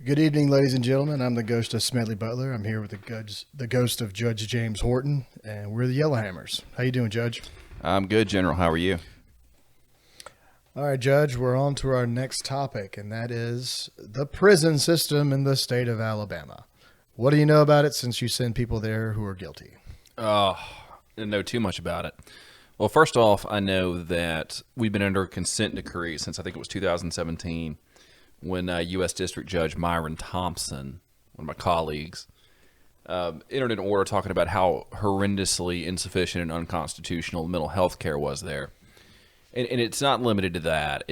Good evening, ladies and gentlemen. I'm the ghost of Smedley Butler. I'm here with the ghost of Judge James Horton, and we're the Yellowhammers. How you doing, Judge? I'm good, General. How are you? All right, Judge, we're on to our next topic, and that is the prison system in the state of Alabama. What do you know about it since you send people there who are guilty? I didn't know too much about it. Well, first off, I know that we've been under a consent decree since I think it was 2017 when U.S. District Judge Myron Thompson, one of my colleagues, entered an order talking about how horrendously insufficient and unconstitutional mental health care was there. And it's not limited to that.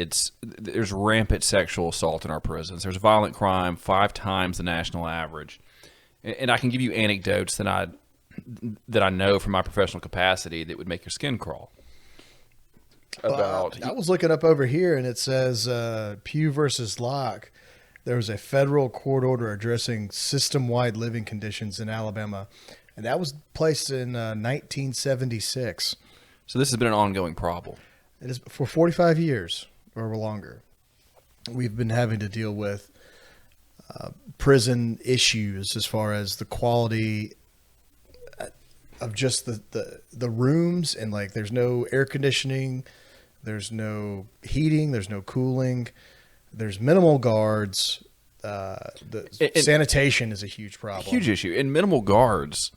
There's rampant sexual assault in our prisons. There's violent crime 5 times the national average. And I can give you anecdotes that I know from my professional capacity that would make your skin crawl. I was looking up over here, and it says Pugh versus Locke. There was a federal court order addressing system-wide living conditions in Alabama, and that was placed in 1976. So this has been an ongoing problem. It is for 45 years or longer. We've been having to deal with prison issues as far as the quality of just the rooms, and like there's no air conditioning, there's no heating, there's no cooling, there's minimal guards. Sanitation is a huge problem. Huge issue. And minimal guards,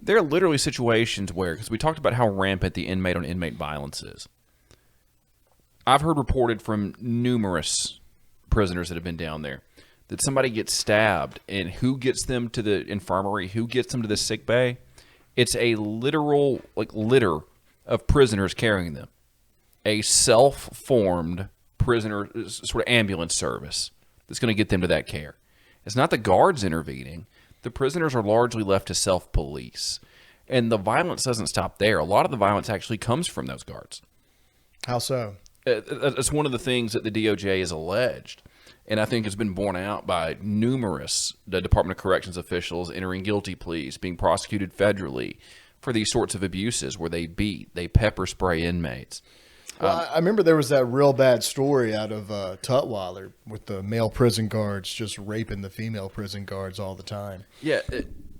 there are literally situations where, because we talked about how rampant the inmate on inmate violence is. I've heard reported from numerous prisoners that have been down there that somebody gets stabbed, and who gets them to the infirmary, who gets them to the sick bay? It's a literal litter of prisoners carrying them. A self-formed prisoner sort of ambulance service that's going to get them to that care. It's not the guards intervening. The prisoners are largely left to self-police. And the violence doesn't stop there. A lot of the violence actually comes from those guards. How so? It's one of the things that the DOJ has alleged, and I think has been borne out by numerous Department of Corrections officials entering guilty pleas, being prosecuted federally for these sorts of abuses where they beat, they pepper spray inmates. Well, I remember there was that real bad story out of Tutwiler with the male prison guards just raping the female prison guards all the time. Yeah,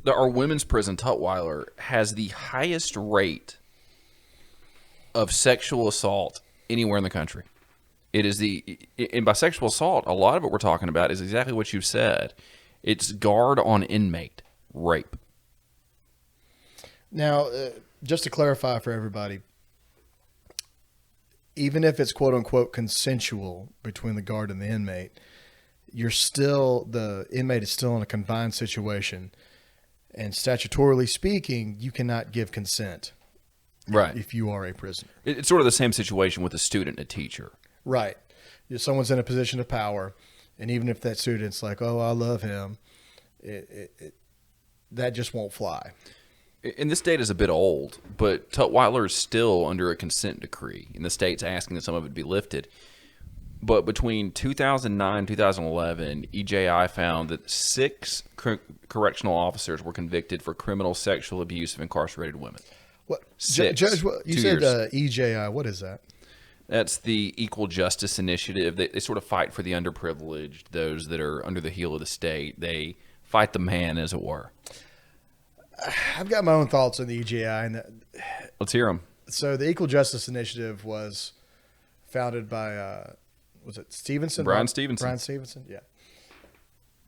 our women's prison, Tutwiler, has the highest rate of sexual assault anywhere in the country. It is and by sexual assault, a lot of what we're talking about is exactly what you said. It's guard on inmate rape. Now, just to clarify for everybody, even if it's quote unquote consensual between the guard and the inmate, the inmate is still in a confined situation, and statutorily speaking, you cannot give consent. Right. If you are a prisoner. It's sort of the same situation with a student and a teacher. Right. Someone's in a position of power, and even if that student's like, oh, I love him, that just won't fly. And this data is a bit old, but Tutwiler is still under a consent decree, and the state's asking that some of it be lifted. But between 2009 and 2011, EJI found that 6 correctional officers were convicted for criminal sexual abuse of incarcerated women. What, 6. Judge, you said years. EJI. What is that? That's the Equal Justice Initiative. They sort of fight for the underprivileged, those that are under the heel of the state. They fight the man, as it were. I've got my own thoughts on the EJI. Let's hear them. So the Equal Justice Initiative was founded by, was it Stevenson? Brian Stevenson. Brian Stevenson, yeah.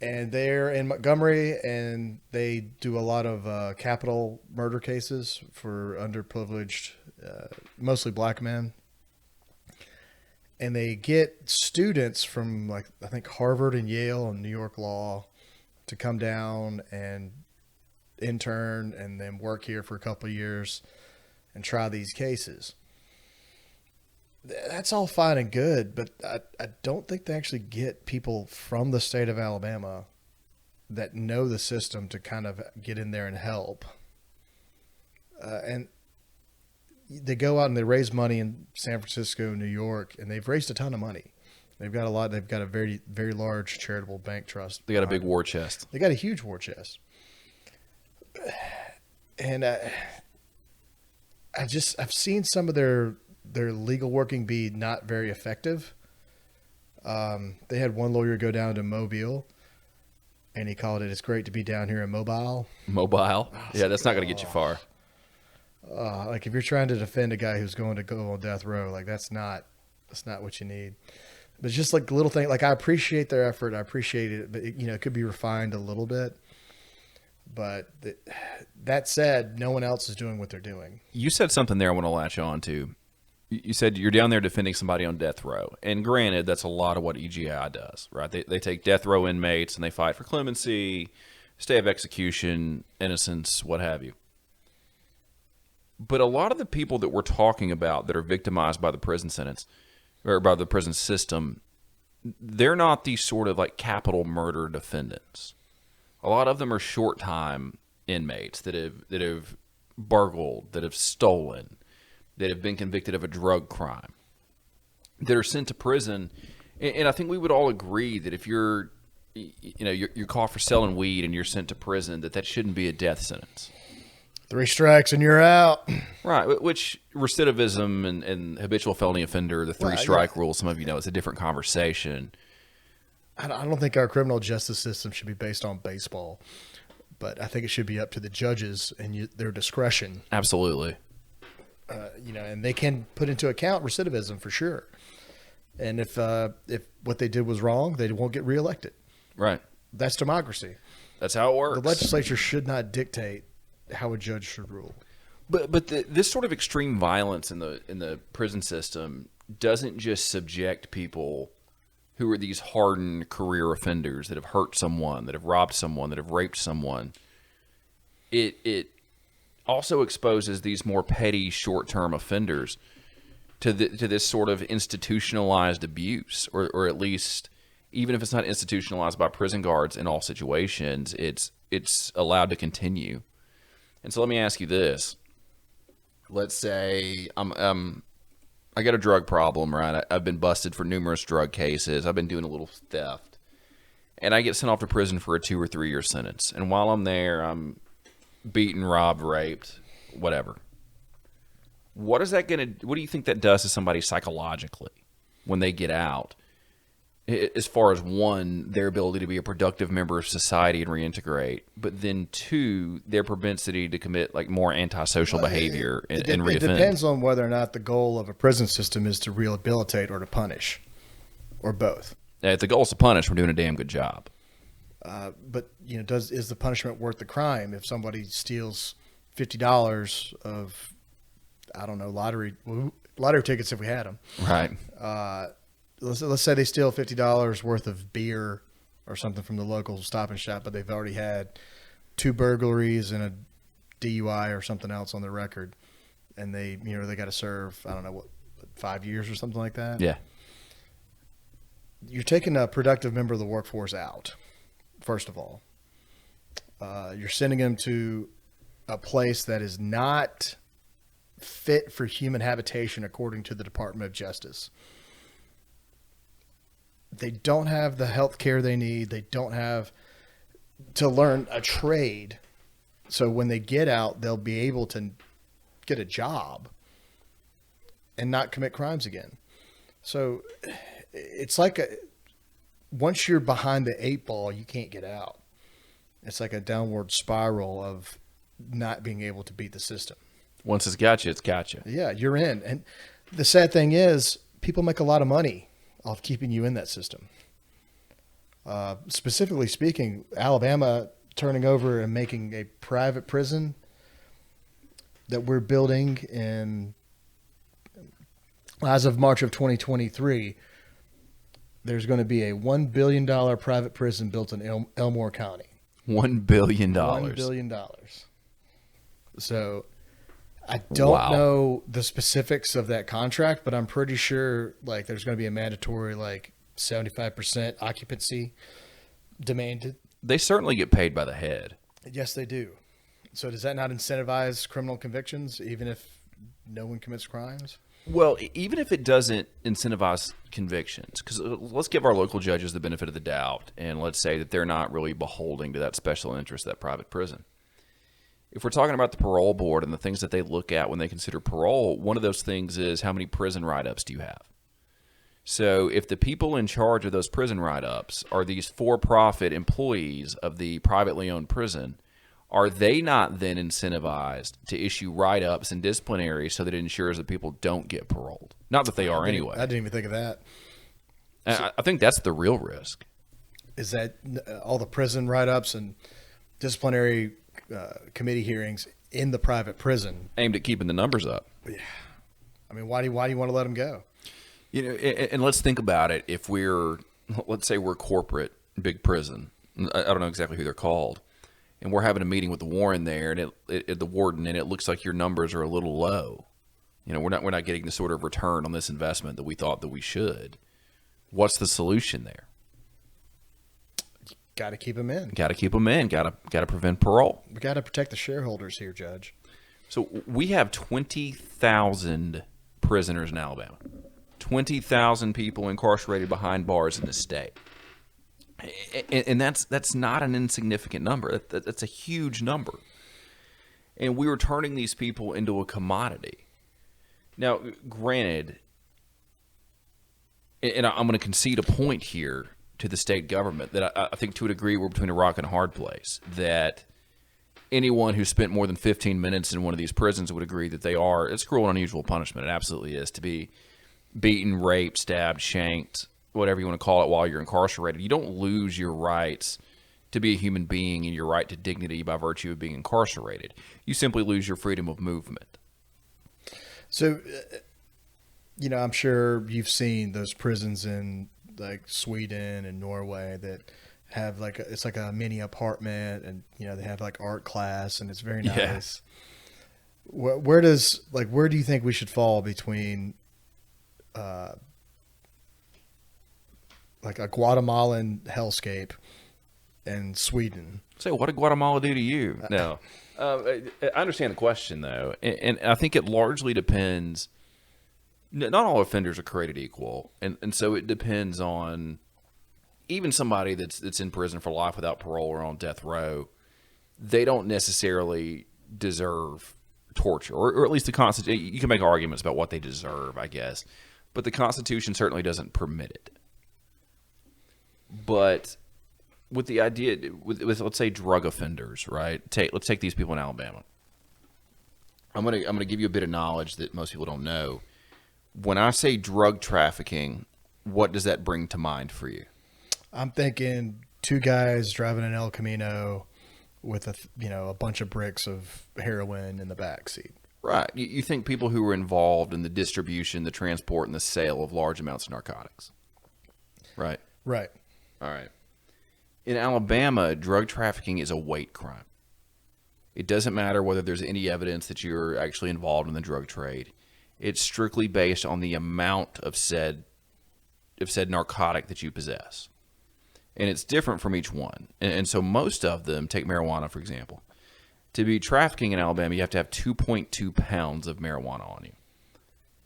And they're in Montgomery, and they do a lot of capital murder cases for underprivileged, mostly black men. And they get students from, like, I think Harvard and Yale and New York Law to come down and intern and then work here for a couple of years and try these cases. That's all fine and good, but I don't think they actually get people from the state of Alabama that know the system to kind of get in there and help. And they go out and they raise money in San Francisco, New York, and they've raised a ton of money. They've got a lot. They've got a very, very large charitable bank trust. They got a big war chest. They got a huge war chest. And I've seen some of their legal working be not very effective. They had one lawyer go down to Mobile and he called it, "It's great to be down here in Mobile." Mobile. Yeah, that's not going to get you far. Like if you're trying to defend a guy who's going to go on death row, like that's not what you need. But it's just like little thing. Like I appreciate their effort. I appreciate it, but it could be refined a little bit. But that said, no one else is doing what they're doing. You said something there I want to latch on to. You said you're down there defending somebody on death row. And granted, that's a lot of what EGI does, right? They take death row inmates and they fight for clemency, stay of execution, innocence, what have you. But a lot of the people that we're talking about that are victimized by the prison sentence or by the prison system, they're not these sort of like capital murder defendants. A lot of them are short time inmates that have burgled, that have stolen, that have been convicted of a drug crime, that are sent to prison. And I think we would all agree that if you're caught for selling weed and you're sent to prison, that shouldn't be a death sentence. 3 strikes and you're out. Right, which recidivism and habitual felony offender, the 3-strike rule, some of you know, it's a different conversation. I don't think our criminal justice system should be based on baseball, but I think it should be up to the judges and their discretion. Absolutely. And they can put into account recidivism for sure. And if what they did was wrong, they won't get reelected. Right. That's democracy. That's how it works. The legislature should not dictate how a judge should rule. But this sort of extreme violence in the prison system doesn't just subject people who are these hardened career offenders that have hurt someone, that have robbed someone, that have raped someone. It also exposes these more petty short-term offenders to this sort of institutionalized abuse, or at least, even if it's not institutionalized by prison guards in all situations, it's allowed to continue. And so let me ask you this. Let's say I got a drug problem, right? I've been busted for numerous drug cases. I've been doing a little theft. And I get sent off to prison for a 2 or 3 year sentence. And while I'm there, I'm beaten, robbed, raped, whatever. What do you think that does to somebody psychologically when they get out? As far as, one, their ability to be a productive member of society and reintegrate, but then 2, their propensity to commit like more antisocial behavior and reoffend. It depends on whether or not the goal of a prison system is to rehabilitate or to punish, or both. If the goal is to punish, we're doing a damn good job. But is the punishment worth the crime? If somebody steals $50 of, I don't know, lottery tickets, if we had them, right? Let's say they steal $50 worth of beer or something from the local Stop and Shop, but they've already had 2 burglaries and a DUI or something else on their record, and they got to serve, I don't know, 5 years or something like that. Yeah. You're taking a productive member of the workforce out. First of all, you're sending them to a place that is not fit for human habitation, according to the Department of Justice. They don't have the health care they need. They don't have to learn a trade. So when they get out, they'll be able to get a job and not commit crimes again. So it's like once you're behind the 8 ball, you can't get out. It's like a downward spiral of not being able to beat the system. Once it's got you, it's got you. Yeah, you're in. And the sad thing is, people make a lot of money off keeping you in that system. Specifically speaking, Alabama turning over and making a private prison that we're building in, as of March of 2023, there's going to be a $1 billion private prison built in Elmore County. $1 billion. $1 billion. So I don't know the specifics of that contract, but I'm pretty sure like there's going to be a mandatory like 75% occupancy demanded. They certainly get paid by the head. Yes, they do. So does that not incentivize criminal convictions, even if no one commits crimes? Well, even if it doesn't incentivize convictions, because let's give our local judges the benefit of the doubt, and let's say that they're not really beholding to that special interest, that private prison. If we're talking about the parole board and the things that they look at when they consider parole, one of those things is how many prison write-ups do you have? So if the people in charge of those prison write-ups are these for-profit employees of the privately owned prison, are they not then incentivized to issue write-ups and disciplinary so that it ensures that people don't get paroled? Not that they are anyway. I didn't even think of that. I think that's the real risk. Is that all the prison write-ups and disciplinary committee hearings in the private prison Aimed at keeping the numbers up. Yeah. I mean, why do you want to let them go? You know, and let's think about it. If let's say we're corporate, big prison. I don't know exactly who they're called, and we're having a meeting with the warden there, and the warden, and it looks like your numbers are a little low. You know, we're not getting the sort of return on this investment that we thought that we should. What's the solution there? Got to keep them in. Got to keep them in. Got to prevent parole. We got to protect the shareholders here, Judge. So we have 20,000 prisoners in Alabama. 20,000 people incarcerated behind bars in the state. And that's not an insignificant number. That's a huge number. And we were turning these people into a commodity. Now, granted, and I'm going to concede a point here to the state government that I think to a degree we're between a rock and a hard place, that anyone who spent more than 15 minutes in one of these prisons would agree that it's cruel and unusual punishment. It absolutely is, to be beaten, raped, stabbed, shanked, whatever you want to call it, while you're incarcerated. You don't lose your rights to be a human being and your right to dignity by virtue of being incarcerated. You simply lose your freedom of movement. So, you know, I'm sure you've seen those prisons in like Sweden and Norway that have it's like a mini apartment, and you know they have like art class, and it's very nice. Yeah. Where do you think we should fall between like a Guatemalan hellscape and Sweden? Say, what did Guatemala do to you? No. I understand the question, though, and I think it largely depends. Not all offenders are created equal, and so it depends on even somebody that's in prison for life without parole or on death row. They don't necessarily deserve torture, or at least the Constitution. You can make arguments about what they deserve, I guess, but the Constitution certainly doesn't permit it. But with the idea, with let's say drug offenders, right? Let's take these people in Alabama. I'm gonna give you a bit of knowledge that most people don't know. When I say drug trafficking, what does that bring to mind for you? I'm thinking two guys driving an El Camino with a bunch of bricks of heroin in the back seat. Right. You think people who were involved in the distribution, the transport, and the sale of large amounts of narcotics. Right. Right. All right. In Alabama, drug trafficking is a weight crime. It doesn't matter whether there's any evidence that you're actually involved in the drug trade. It's strictly based on the amount of said narcotic that you possess. And it's different from each one. And so most of them, take marijuana, for example. To be trafficking in Alabama, you have to have 2.2 pounds of marijuana on you.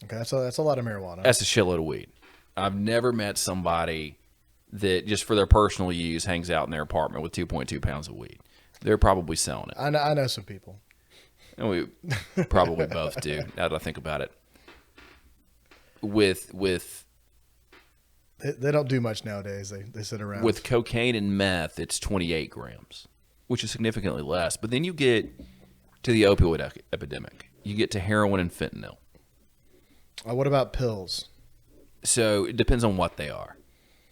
Okay, that's a lot of marijuana. That's a shitload of weed. I've never met somebody that just for their personal use hangs out in their apartment with 2.2 pounds of weed. They're probably selling it. I know some people. And we probably both do, now that I think about it. With They don't do much nowadays. They sit around. With cocaine and meth, it's 28 grams, which is significantly less. But then you get to the opioid epidemic. You get to heroin and fentanyl. What about pills? So it depends on what they are,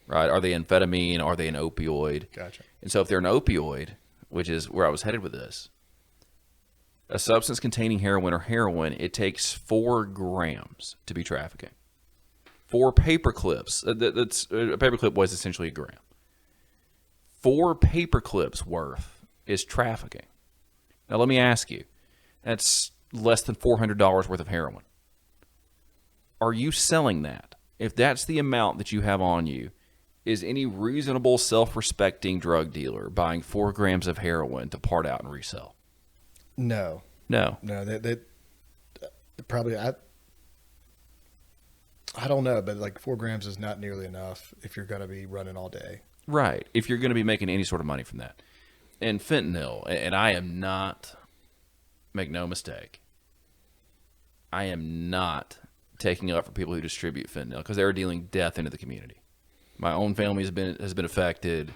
right? Are they amphetamine? Are they an opioid? Gotcha. And so if they're an opioid, which is where I was headed with this, a substance containing heroin or heroin, it takes 4 grams to be trafficking. 4 paper clips. A paper clip was essentially a gram. 4 paper clips worth is trafficking. Now let me ask you, that's less than $400 worth of heroin. Are you selling that? If that's the amount that you have on you, is any reasonable, self-respecting drug dealer buying 4 grams of heroin to part out and resell? No. They probably. I don't know, but like 4 grams is not nearly enough if you're going to be running all day. Right. If you're going to be making any sort of money from that. And fentanyl, and I am not, make no mistake, I am not taking up for people who distribute fentanyl because they are dealing death into the community. My own family has been affected.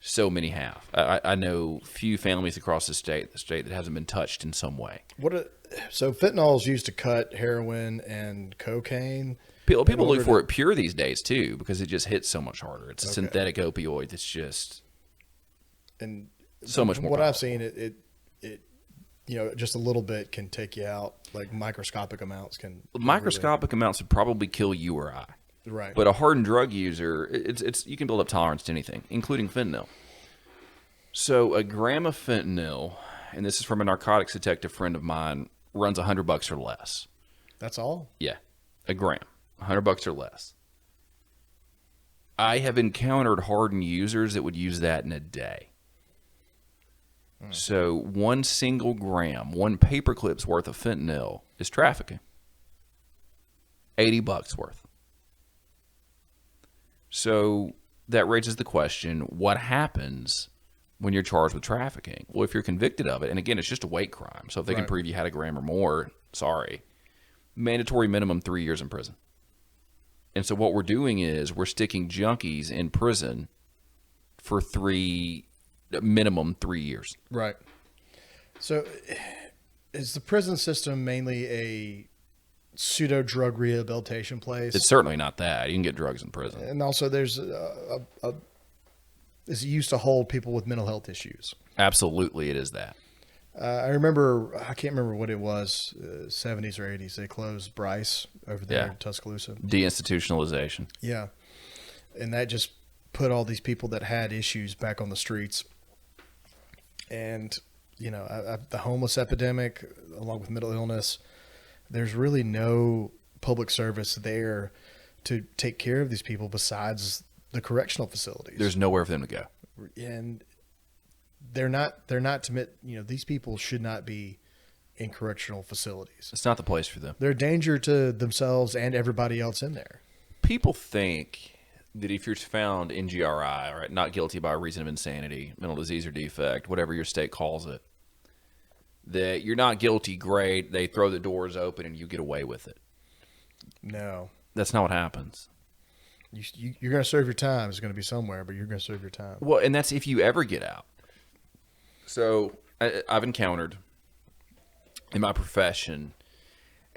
So many have. I know few families across the state that hasn't been touched in some way. So fentanyl is used to cut heroin and cocaine. People look for it pure these days too because it just hits so much harder. It's a synthetic opioid. It's just so much more. What powerful. I've seen, it just a little bit can take you out. Like microscopic amounts can. Microscopic amounts would probably kill you or I. Right. But a hardened drug user, it's you can build up tolerance to anything, including fentanyl. So a gram of fentanyl, and this is from a narcotics detective friend of mine, runs $100 or less. That's all? Yeah, a gram, $100 or less. I have encountered hardened users that would use that in a day. So one single gram, one paperclip's worth of fentanyl is trafficking. $80 worth. So that raises the question, what happens when you're charged with trafficking? Well, if you're convicted of it, and again, it's just a weight crime. So if they can prove you had a gram or more, sorry. Mandatory minimum 3 years in prison. And so what we're doing is we're sticking junkies in prison for minimum 3 years. Right. So is the prison system mainly a pseudo drug rehabilitation place? It's certainly not that. You can get drugs in prison. And also there's is it used to hold people with mental health issues? Absolutely, it is that. I can't remember what it was, 70s or 80s. They closed Bryce over there in Tuscaloosa. Deinstitutionalization. Yeah. And that just put all these people that had issues back on the streets. And, the homeless epidemic, along with mental illness, there's really no public service there to take care of these people besides the correctional facilities. There's nowhere for them to go. And they're not these people should not be in correctional facilities. It's not the place for them. They're a danger to themselves and everybody else in there. People think that if you're found in GRI, right, not guilty by reason of insanity, mental disease or defect, whatever your state calls it, that you're not guilty, great, they throw the doors open and you get away with it. No. That's not what happens. You're going to serve your time. It's going to be somewhere, but you're going to serve your time. Well, and that's if you ever get out. So I've encountered in my profession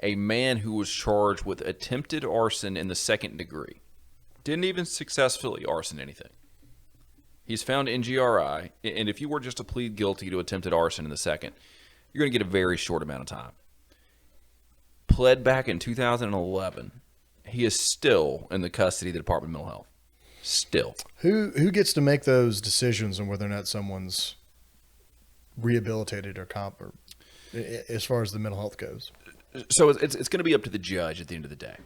a man who was charged with attempted arson in the second degree. Didn't even successfully arson anything. He's found in GRI, and if you were just to plead guilty to attempted arson in the second, you're going to get a very short amount of time. Pled back in 2011. He is still in the custody of the Department of Mental Health. Still. Who gets to make those decisions on whether or not someone's rehabilitated or as far as the mental health goes? So it's going to be up to the judge at the end of the day.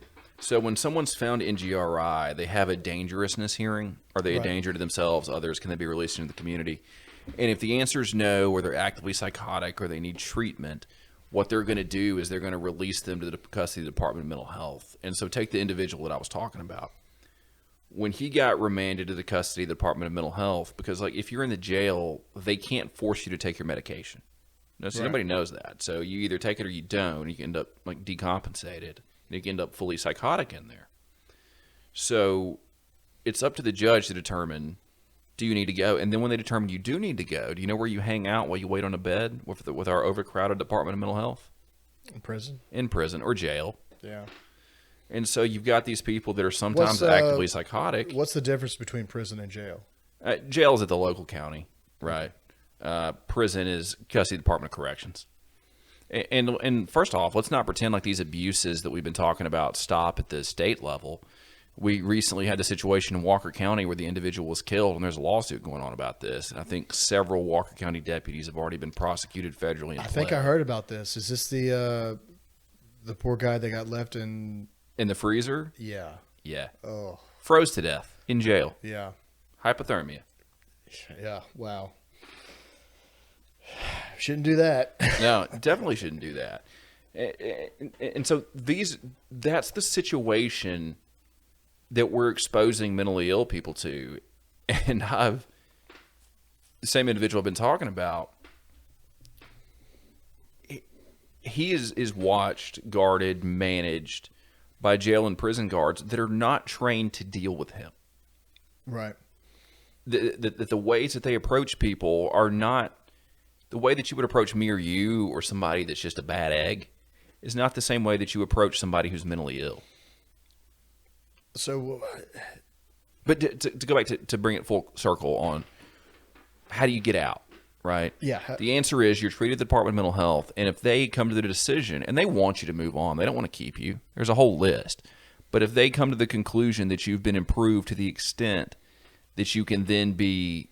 So when someone's found in GRI, they have a dangerousness hearing. Are they a danger to themselves, others? Can they be released into the community? And if the answer is no, or they're actively psychotic, or they need treatment, what they're going to do is they're going to release them to the custody of the Department of Mental Health. And so take the individual that I was talking about. When he got remanded to the custody of the Department of Mental Health, because like if you're in the jail, they can't force you to take your medication. No, so nobody knows that. So you either take it or you don't. You can end up like decompensated. You can end up fully psychotic in there. So it's up to the judge to determine, do you need to go? And then when they determine you do need to go, do you know where you hang out while you wait on a bed with our overcrowded Department of Mental Health? In prison? In prison or jail. Yeah. And so you've got these people that are sometimes actively psychotic. What's the difference between prison and jail? Jail is at the local county, right? Prison is custody of the Department of Corrections. And first off, let's not pretend like these abuses that we've been talking about stop at the state level. We recently had the situation in Walker County where the individual was killed, and there's a lawsuit going on about this. And I think several Walker County deputies have already been prosecuted federally. I think I heard about this. Is this the poor guy that got left in the freezer? Yeah. Yeah. Oh. Froze to death in jail. Yeah. Hypothermia. Yeah. Wow. Shouldn't do that. No, definitely shouldn't do that. And so that's the situation that we're exposing mentally ill people to. And the same individual I've been talking about, he is watched, guarded, managed by jail and prison guards that are not trained to deal with him. Right. The ways that they approach people are not the way that you would approach me or you or somebody that's just a bad egg is not the same way that you approach somebody who's mentally ill. So, but to go back to bring it full circle on how do you get out, right? Yeah. The answer is you're treated at the Department of Mental Health, and if they come to the decision, and they want you to move on, they don't want to keep you. There's a whole list. But if they come to the conclusion that you've been improved to the extent that you can then be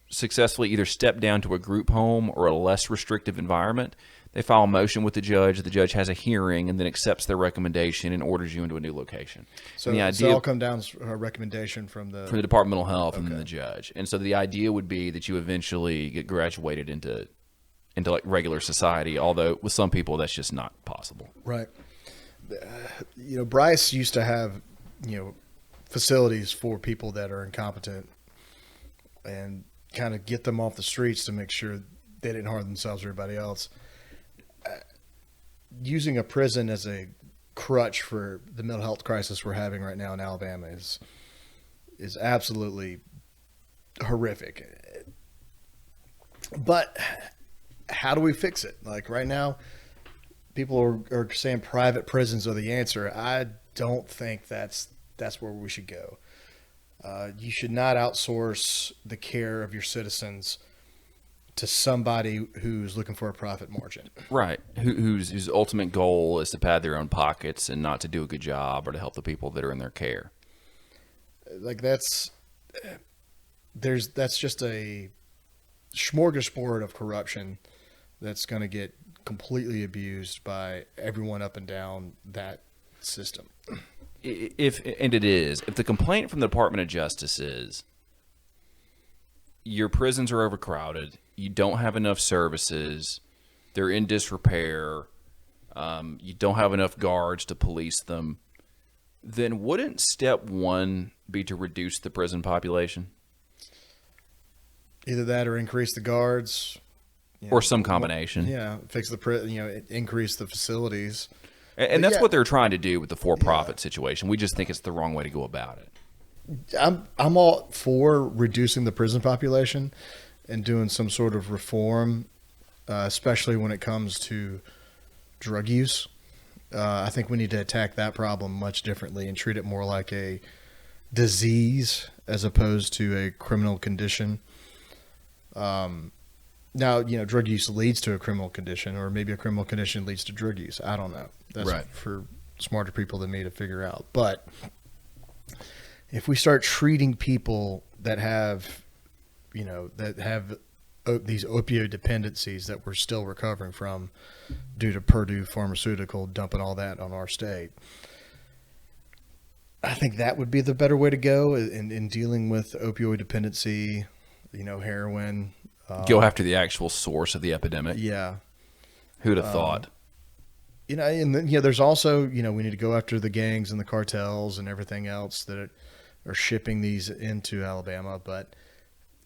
successfully either step down to a group home or a less restrictive environment, they file a motion with the judge has a hearing and then accepts their recommendation and orders you into a new location. So, and the idea, so it'll come down to a recommendation from the Department of Mental Health and then the judge. And so the idea would be that you eventually get graduated into like regular society, although with some people that's just not possible. Right. Bryce used to have, facilities for people that are incompetent and kind of get them off the streets to make sure they didn't harm themselves or everybody else. Using a prison as a crutch for the mental health crisis we're having right now in Alabama is absolutely horrific. But how do we fix it? Like right now, people are saying private prisons are the answer. I don't think that's where we should go. You should not outsource the care of your citizens to somebody who's looking for a profit margin. Right. Whose ultimate goal is to pad their own pockets and not to do a good job or to help the people that are in their care. Like that's just a smorgasbord of corruption that's going to get completely abused by everyone up and down that system. If the complaint from the Department of Justice is your prisons are overcrowded, you don't have enough services, they're in disrepair, you don't have enough guards to police them, then wouldn't step one be to reduce the prison population? Either that or increase the guards. Or some combination. Yeah, fix the increase the facilities. And that's what they're trying to do with the for-profit situation. We just think it's the wrong way to go about it. I'm all for reducing the prison population and doing some sort of reform, especially when it comes to drug use. I think we need to attack that problem much differently and treat it more like a disease as opposed to a criminal condition. Now, drug use leads to a criminal condition, or maybe a criminal condition leads to drug use. I don't know. That's right. For smarter people than me to figure out. But if we start treating people that have, these opioid dependencies that we're still recovering from due to Purdue Pharmaceutical dumping all that on our state, I think that would be the better way to go in dealing with opioid dependency, heroin. Go after the actual source of the epidemic. Yeah. Who'd have thought? And then, there's also, we need to go after the gangs and the cartels and everything else that are shipping these into Alabama. But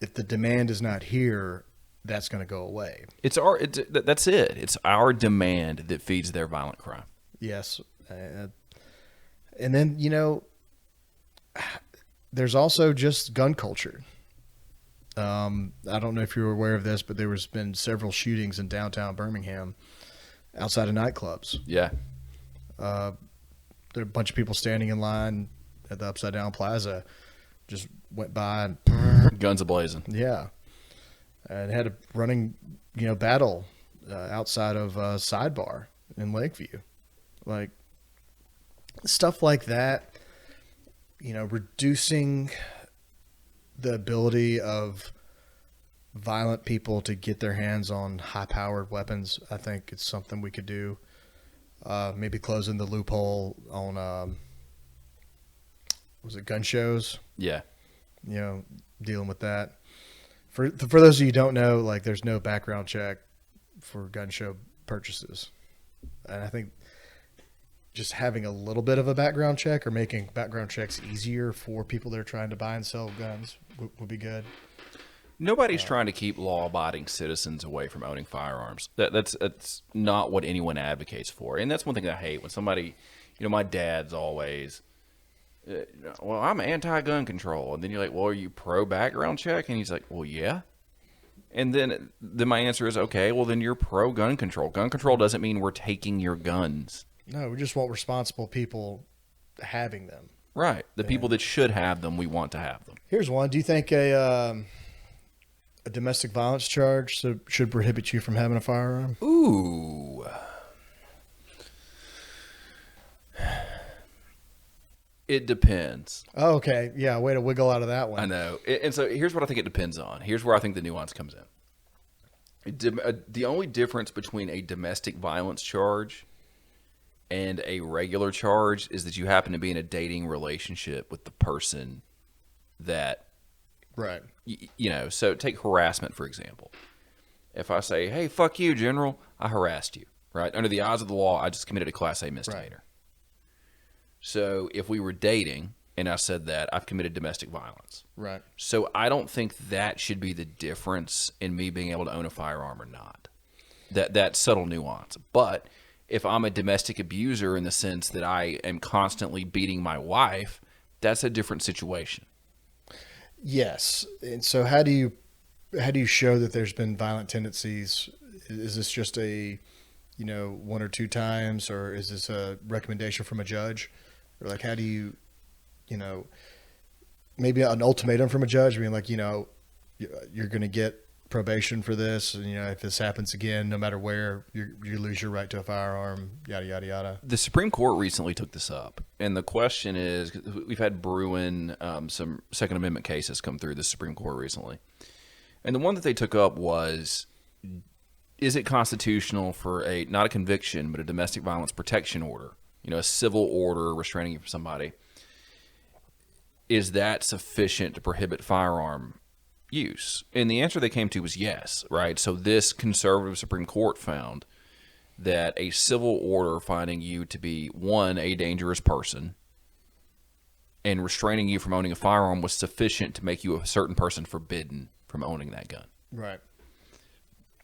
if the demand is not here, that's going to go away. That's it. It's our demand that feeds their violent crime. Yes. And then, there's also just gun culture. I don't know if you're aware of this, but there's been several shootings in downtown Birmingham outside of nightclubs. Yeah. There are a bunch of people standing in line at the Upside Down Plaza, just went by and guns a-blazing. Yeah. And had a running, battle outside of Sidebar in Lakeview. Like, stuff like that, reducing the ability of violent people to get their hands on high-powered weapons. I think it's something we could do. Maybe closing the loophole on, was it gun shows? Yeah. Dealing with that. For those of you who don't know, like, there's no background check for gun show purchases. And I think just having a little bit of a background check or making background checks easier for people that are trying to buy and sell guns would be good. Nobody's trying to keep law-abiding citizens away from owning firearms. That's not what anyone advocates for. And that's one thing I hate when somebody, my dad's always, well, I'm anti-gun control. And then you're like, well, are you pro-background check? And he's like, well, yeah. And then my answer is, okay, well, then you're pro-gun control. Gun control doesn't mean we're taking your guns. No, we just want responsible people having them. Right. The people that should have them, we want to have them. Here's one. Do you think a domestic violence charge should prohibit you from having a firearm? Ooh. It depends. Oh, okay. Yeah, way to wiggle out of that one. I know. And so here's what I think it depends on. Here's where I think the nuance comes in. The only difference between a domestic violence charge and a regular charge is that you happen to be in a dating relationship with the person that, Right. So take harassment, for example. If I say, hey, fuck you, General, I harassed you, right? Under the eyes of the law, I just committed a Class A misdemeanor. Right. So if we were dating and I said that, I've committed domestic violence. Right. So I don't think that should be the difference in me being able to own a firearm or not. That subtle nuance. But if I'm a domestic abuser in the sense that I am constantly beating my wife, that's a different situation. Yes. And so how do you show that there's been violent tendencies? Is this just a, one or two times, or is this a recommendation from a judge? Or like, how do you, maybe an ultimatum from a judge being like, you're going to get probation for this. And, if this happens again, no matter where, you lose your right to a firearm, yada, yada, yada. The Supreme Court recently took this up. And the question is, we've had brewing some Second Amendment cases come through the Supreme Court recently. And the one that they took up was, is it constitutional for not a conviction, but a domestic violence protection order, a civil order restraining you from somebody, is that sufficient to prohibit firearm use? And the answer they came to was yes, right? So this conservative Supreme Court found that a civil order finding you to be, one, a dangerous person, and restraining you from owning a firearm was sufficient to make you a certain person forbidden from owning that gun. Right.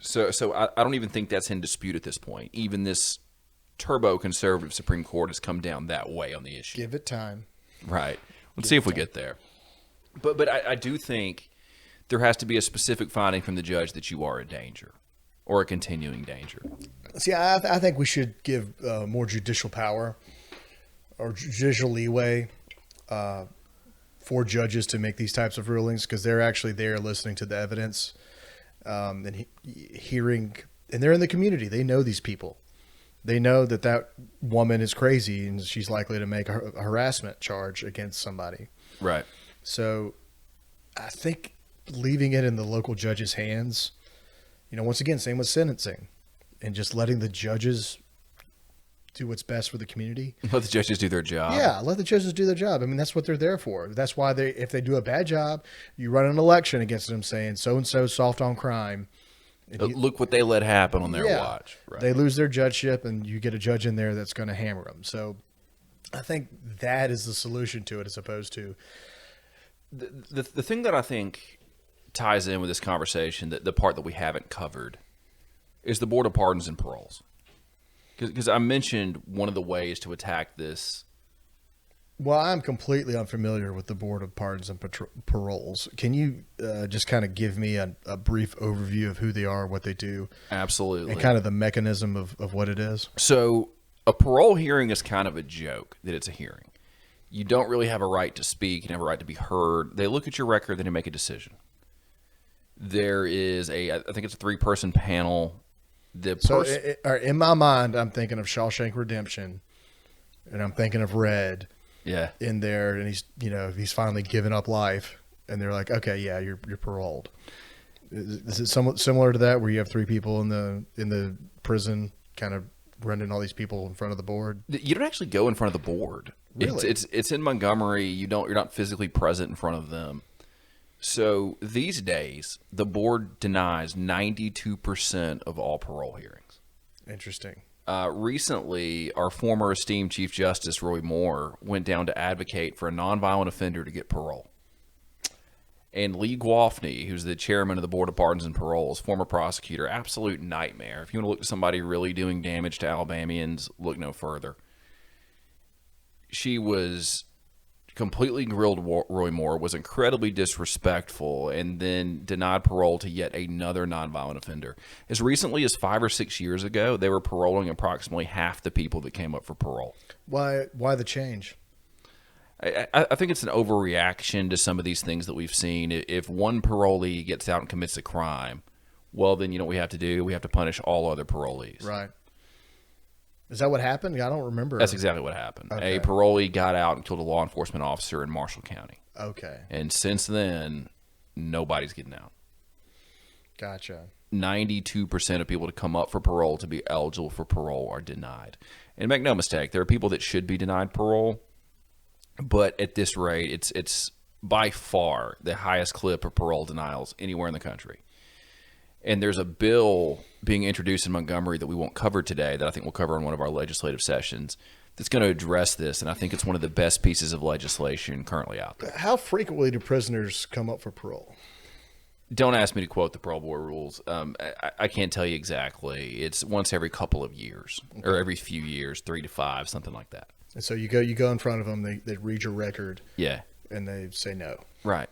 So I don't even think that's in dispute at this point. Even this turbo conservative Supreme Court has come down that way on the issue. Give it time. Right. Let's see if we get there. But I do think there has to be a specific finding from the judge that you are a danger or a continuing danger. See, I think we should give more judicial power or judicial leeway for judges to make these types of rulings, because they're actually there listening to the evidence and hearing, and they're in the community. They know these people. They know that woman is crazy and she's likely to make a harassment charge against somebody. Right. So I think leaving it in the local judge's hands, once again, same with sentencing, and just letting the judges do what's best for the community. Let the judges do their job. Yeah, let the judges do their job. I mean, that's what they're there for. That's why if they do a bad job, you run an election against them saying so-and-so soft on crime. Look what they let happen on their watch. Right. They lose their judgeship, and you get a judge in there that's going to hammer them. So I think that is the solution to it, as opposed to the thing that I think ties in with this conversation, the part that we haven't covered, is the Board of Pardons and Paroles. Because I mentioned one of the ways to attack this. Well, I'm completely unfamiliar with the Board of Pardons and Paroles. Can you just kind of give me a brief overview of who they are, what they do? Absolutely. And kind of the mechanism of what it is? So a parole hearing is kind of a joke that it's a hearing. You don't really have a right to speak. You have a right to be heard. They look at your record, then they make a decision. There is I think it's a 3-person panel. In my mind, I'm thinking of Shawshank Redemption, and I'm thinking of Red. Yeah. In there, and he's finally given up life, and they're like, okay, yeah, you're paroled. Is it somewhat similar to that, where you have 3 people in the prison, kind of running all these people in front of the board? You don't actually go in front of the board. Really? It's in Montgomery. You're not physically present in front of them. So these days, the board denies 92% of all parole hearings. Interesting. Recently, our former esteemed Chief Justice, Roy Moore, went down to advocate for a nonviolent offender to get parole. And Lee Gwalfney, who's the chairman of the Board of Pardons and Paroles, former prosecutor, absolute nightmare. If you want to look at somebody really doing damage to Alabamians, look no further. she was completely grilled Roy Moore, was incredibly disrespectful, and then denied parole to yet another nonviolent offender. As recently as 5 or 6 years ago, they were paroling approximately half the people that came up for parole. Why the change? I think it's an overreaction to some of these things that we've seen. If one parolee gets out and commits a crime, well, then you know what we have to do? We have to punish all other parolees. Right. Is that what happened? I don't remember. That's exactly what happened. Okay. A parolee got out and killed a law enforcement officer in Marshall County. Okay. And since then, nobody's getting out. Gotcha. 92% of people to come up for parole to be eligible for parole are denied. And make no mistake, there are people that should be denied parole, but at this rate, it's by far the highest clip of parole denials anywhere in the country. And there's a bill being introduced in Montgomery that we won't cover today that I think we'll cover in one of our legislative sessions that's going to address this, and I think it's one of the best pieces of legislation currently out there. How frequently do prisoners come up for parole? Don't ask me to quote the parole board rules. I can't tell you exactly. It's once every couple of years, or every few years, 3 to 5, something like that. And so you go in front of them, they read your record, Yeah, and they say no. right.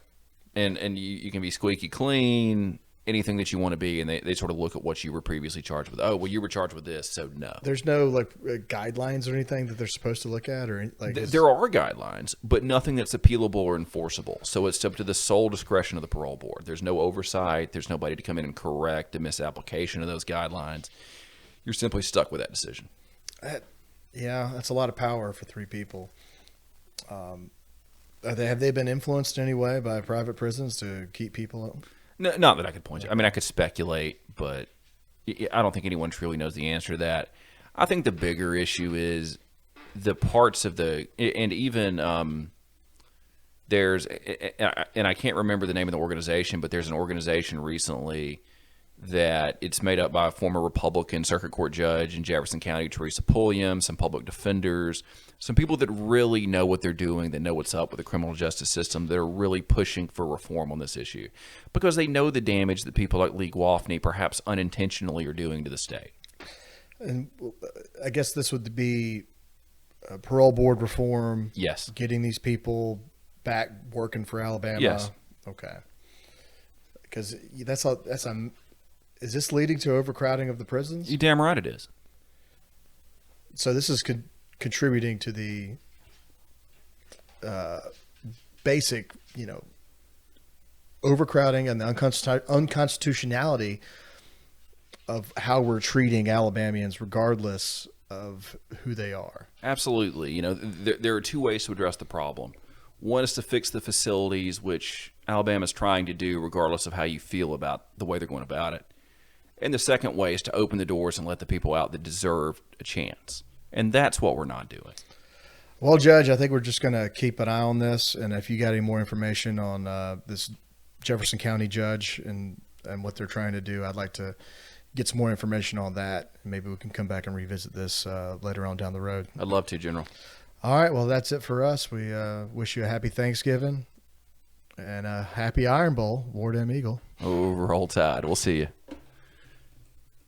And you can be squeaky clean, anything that you want to be, and they sort of look at what you were previously charged with. Oh, well, you were charged with this, so no. There's no like guidelines or anything that they're supposed to look at, or like There are guidelines, but nothing that's appealable or enforceable. So it's up to the sole discretion of the parole board. There's no oversight. There's nobody to come in and correct a misapplication of those guidelines. You're simply stuck with that decision. Yeah, that's a lot of power for 3 people. Have they been influenced in any way by private prisons to keep people? No, not that I could point to. I mean, I could speculate, but I don't think anyone truly knows the answer to that. I think the bigger issue is the parts of the, and even there's, and I can't remember the name of the organization, but there's an organization recently that it's made up by a former Republican circuit court judge in Jefferson County, Teresa Pulliam, some public defenders, some people that really know what they're doing, that know what's up with the criminal justice system, that are really pushing for reform on this issue because they know the damage that people like Lee Gwalfney perhaps unintentionally are doing to the state. And I guess this would be parole board reform. Yes. Getting these people back working for Alabama. Yes. Okay. Because is this leading to overcrowding of the prisons? You're damn right it is. So this is contributing to the basic, overcrowding and the unconstitutionality of how we're treating Alabamians regardless of who they are. Absolutely. There are 2 ways to address the problem. One is to fix the facilities, which Alabama's trying to do regardless of how you feel about the way they're going about it. And the second way is to open the doors and let the people out that deserve a chance. And that's what we're not doing. Well, Judge, I think we're just going to keep an eye on this. And if you got any more information on this Jefferson County judge and what they're trying to do, I'd like to get some more information on that. Maybe we can come back and revisit this later on down the road. I'd love to, General. All right. Well, that's it for us. We wish you a happy Thanksgiving and a happy Iron Bowl. Ward M. Eagle. Oh, roll tide. We'll see you.